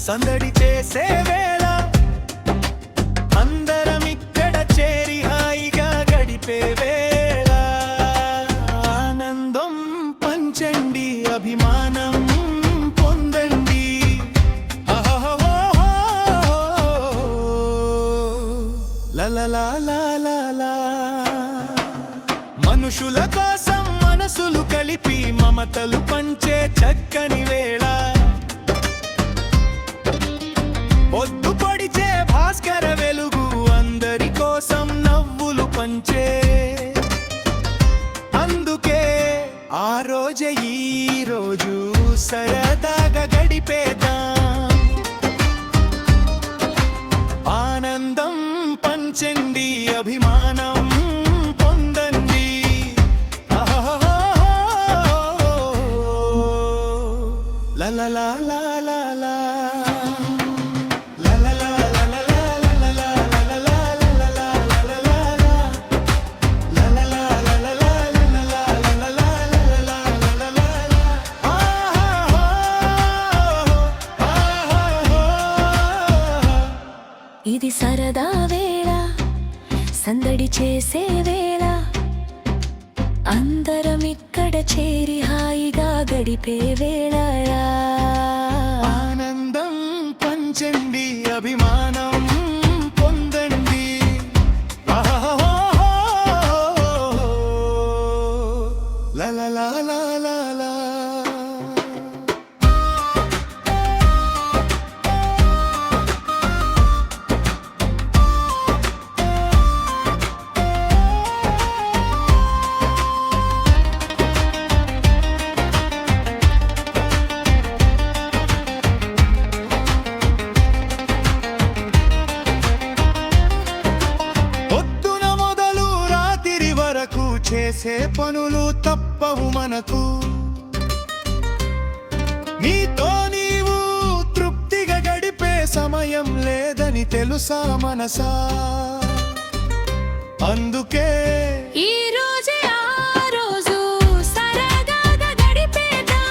సందడి చేసే వేళ అందరం ఇక్కడ చేరి హాయిగా గడిపే వేళ ఆనందం పంచండి అభిమానం పొందండి లలలా మనుషుల కోసం మనసులు కలిపి మమతలు పంచే చక్కని వేళ పొద్దు పొడిచే భాస్కర వెలుగు అందరి కోసం నవ్వులు పంచే అందుకే ఆ రోజే ఈ రోజు సరదాగా గడిపేద్దాం ఆనందం పంచండి అభిమానం పొందండి లలలా ఇది సరదా వేళ సందడి చేసే వేళ అందరం ఇక్కడ చేరి హాయిగా గడిపే వేళ ఆనందం పంచండి అభిమానం పొందండి లలలా చేసే పనులు తప్పవు మనకు నీతో నీవు తృప్తిగా గడిపే సమయం లేదని తెలుసా మనసా అందుకే ఈ రోజే ఆ రోజు సరదాగా గడిపేద్దాం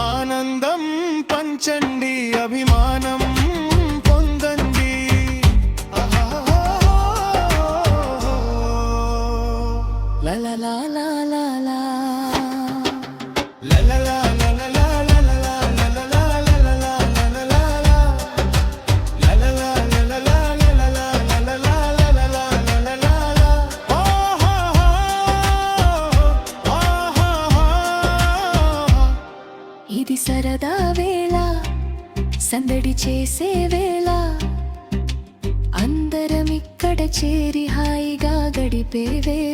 ఆనందం పంచండి అభిమానం పొందండి లలలా ఇది సరదా వేళ సందడి చేసే వేళ అందరం ఇక్కడ చేరి హాయిగా గడిపే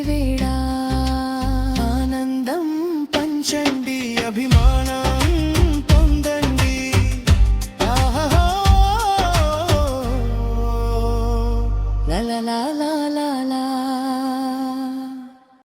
వేళ ఆనందం పంచండి అభిమానం